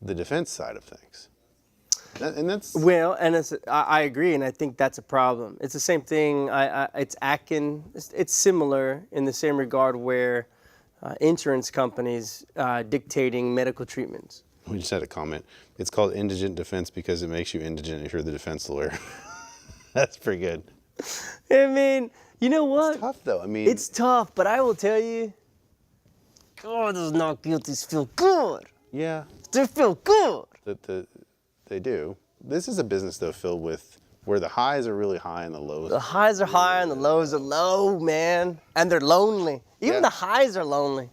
the defense side of things. And that's Well, and I agree, and I think that's a problem. It's the same thing. It's akin. It's similar in the same regard where insurance companies dictating medical treatments. we just had a comment. It's called indigent defense because it makes you indigent if you're the defense lawyer. That's pretty good. I mean, you know what? It's tough though. I mean, It's tough, but I will tell you, God, those not guilties feel good. yeah, They feel good. they do. This is a business though filled with where the highs are really high and the lows. The highs are high and the lows are low, man. And they're lonely. Even Yeah. the highs are lonely.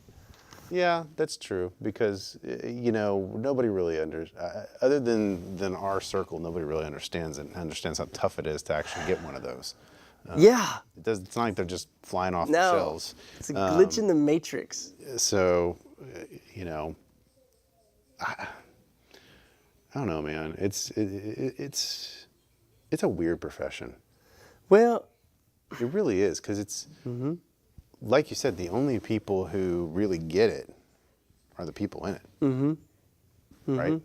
Yeah, that's true because nobody really other than our circle, nobody really understands how tough it is to actually get one of those. Yeah. It's not like they're just flying off the No. shelves. It's a glitch in the matrix. So, I don't know, man. It's a weird profession. Well, It really is because it's like you said, the only people who really get it are the people in it, right?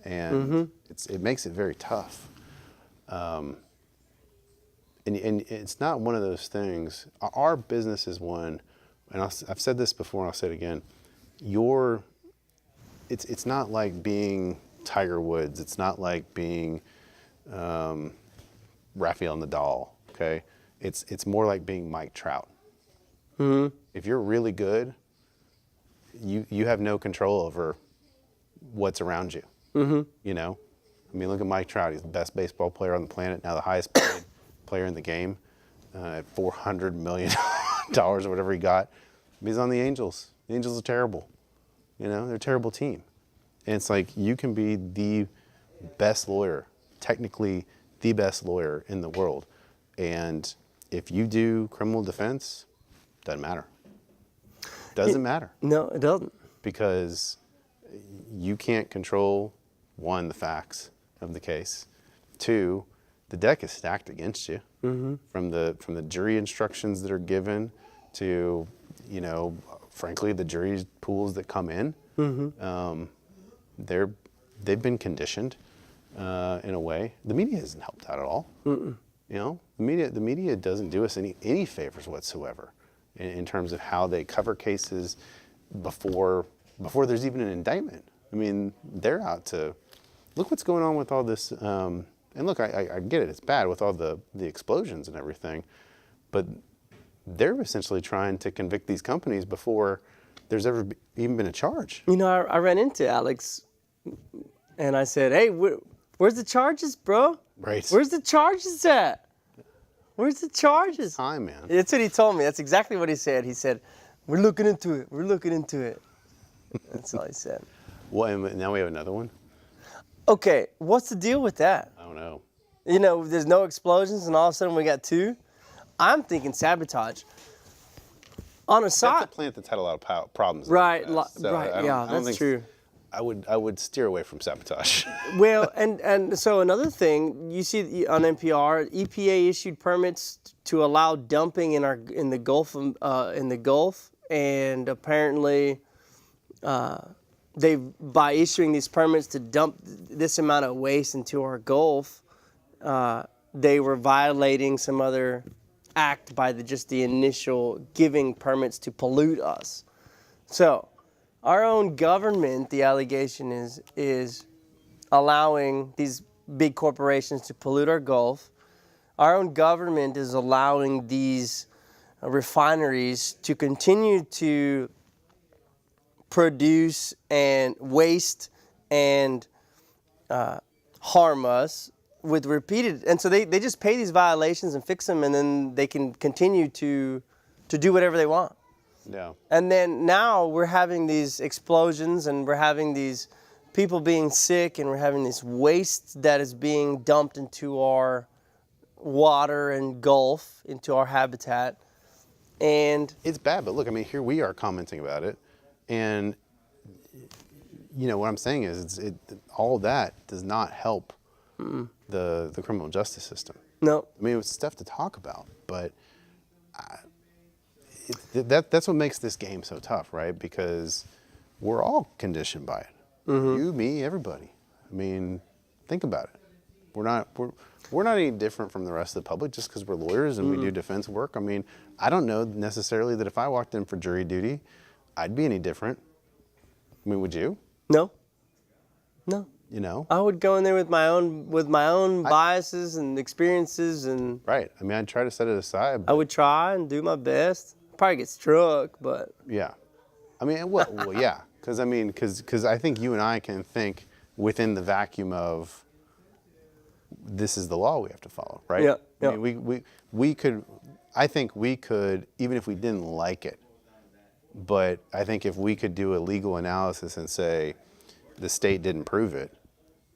And it makes it very tough. And it's not one of those things. Our business is one, and I've said this before, and I'll say it again. It's not like being Tiger Woods. It's not like being Rafael Nadal. Okay, it's more like being Mike Trout. If you're really good, you have no control over what's around you. You know, I mean, look at Mike Trout. He's the best baseball player on the planet. Now the highest paid player in the game at $400 million or whatever he got. He's on the Angels. The Angels are terrible. They're a terrible team. And it's like you can be the best lawyer, technically the best lawyer in the world. And if you do criminal defense, doesn't matter. Doesn't matter. no, it doesn't. Because you can't control, one, the facts of the case. Two, the deck is stacked against you. From the jury instructions that are given to, frankly, the jury pools that come in. They've been conditioned in a way. The media hasn't helped out at all. The media doesn't do us any favors whatsoever in terms of how they cover cases before there's even an indictment. I mean, they're out to look what's going on with all this. And look, I get it; it's bad with all the explosions and everything, but they're essentially trying to convict these companies before there's ever even been a charge. I ran into Alex, and I said, "Hey, where's the charges, bro? Right. Where's the charges at? Where's the charges?" Time, man. That's what he told me. That's exactly what he said. He said, "We're looking into it. We're looking into it." That's all he said. Well, and now we have another one. Okay, what's the deal with that? I don't know. There's no explosions, and all of a sudden we got two. I'm thinking sabotage. On a That's side, a plant that's had a lot of problems. right? in the past, so I don't- Yeah, I don't that's think true. I would steer away from sabotage. Well, and so another thing you see on NPR, EPA issued permits to allow dumping in the Gulf, and apparently by issuing these permits to dump this amount of waste into our Gulf, they were violating some other act by the initial giving permits to pollute us. So, our own government, the allegation is allowing these big corporations to pollute our Gulf. Our own government is allowing these refineries to continue to produce and waste and harm us with repeated. And so they just pay these violations and fix them, and then they can continue to do whatever they want. Yeah. And then now we're having these explosions, and we're having these people being sick, and we're having this waste that is being dumped into our water and Gulf, into our habitat. And It's bad, but look, I mean, here we are commenting about it, and what I'm saying is, all that does not help the criminal justice system. no, I mean, it's stuff to talk about, but that's what makes this game so tough, right? Because we're all conditioned by it. You, me, everybody. I mean, Think about it. We're not any different from the rest of the public just because we're lawyers and we do defense work. I mean, I don't know necessarily that if I walked in for jury duty, I'd be any different. I mean, would you? No. You know? I would go in there with my own biases and experiences, and Right. I mean, I'd try to set it aside. I would try and do my best. Probably get struck, but Yeah. I mean, well yeah. Because I think you and I can think within the vacuum of this is the law we have to follow, right? Yeah. I mean, I think we could, even if we didn't like it, but I think if we could do a legal analysis and say the state didn't prove it,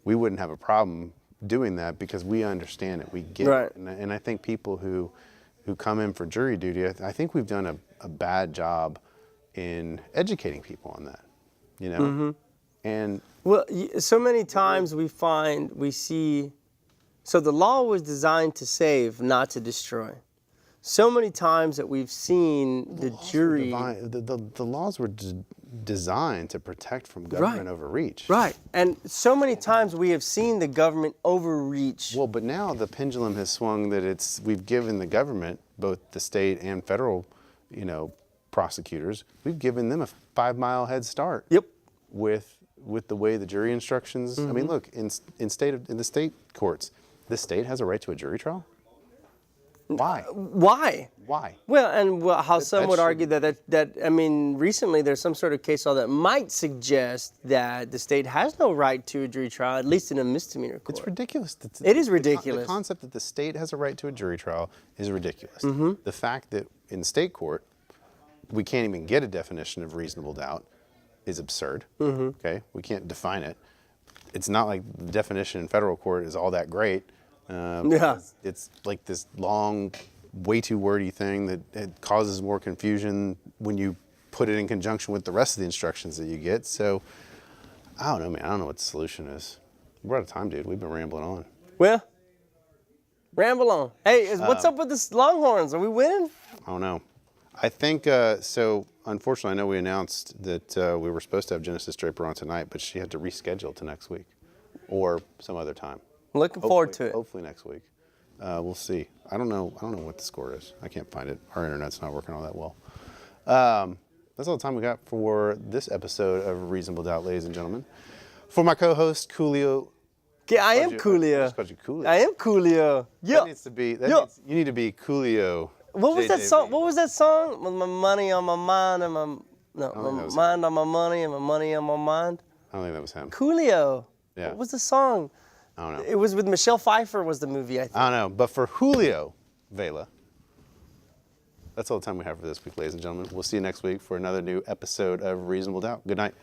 we wouldn't have a problem doing that because we understand it, we get Right. it. And I think people who come in for jury duty, I think we've done a bad job in educating people on that, you know? Mm-hmm. And well, so many times we see, so the law was designed to save, not to destroy. So many times that we've seen the jury. The laws were designed to protect from government overreach. Right. And so many times we have seen the government overreach. Well, but now the pendulum has swung that we've given the government, both the state and federal, prosecutors, we've given them a 5-mile head start. Yep. With the way the jury instructions. I mean, look, in the state courts, the state has a right to a jury trial. Why? Why? Why? Well, and how some that would should- argue that I mean, recently there's some sort of case law that might suggest that the state has no right to a jury trial, at least in a misdemeanor court. It's ridiculous. It is ridiculous. The concept that the state has a right to a jury trial is ridiculous. Mm-hmm. The fact that in state court we can't even get a definition of reasonable doubt is absurd. Mm-hmm. Okay, we can't define it. It's not like the definition in federal court is all that great. Yeah. It's like this long, way too wordy thing that it causes more confusion when you put it in conjunction with the rest of the instructions that you get. So, I don't know, man. I don't know what the solution is. We're out of time, dude. We've been rambling on. Well, ramble on. Hey, what's up with the Longhorns? Are we winning? I don't know. I think, so unfortunately, I know we announced that we were supposed to have Genesis Draper on tonight, but she had to reschedule to next week or some other time. Looking forward to it. Hopefully next week. We'll see. I don't know what the score is. I can't find it. Our internet's not working all that well. That's all the time we got for this episode of Reasonable Doubt, ladies and gentlemen. For my co-host, Coolio. Yeah, I am I Coolio. just called you Coolio. I am Coolio. Yeah. That needs to be, you need to be Coolio. What was that JJB. song? What was that song? With my money on my mind and my think that was mind on my money and my money on my mind. I don't think that was him. Coolio. Yeah. What was the song? I don't know. It was with Michelle Pfeiffer. Was the movie? I think. I don't know. But for Julio Vela, that's all the time we have for this week, ladies and gentlemen. We'll see you next week for another new episode of Reasonable Doubt. Good night.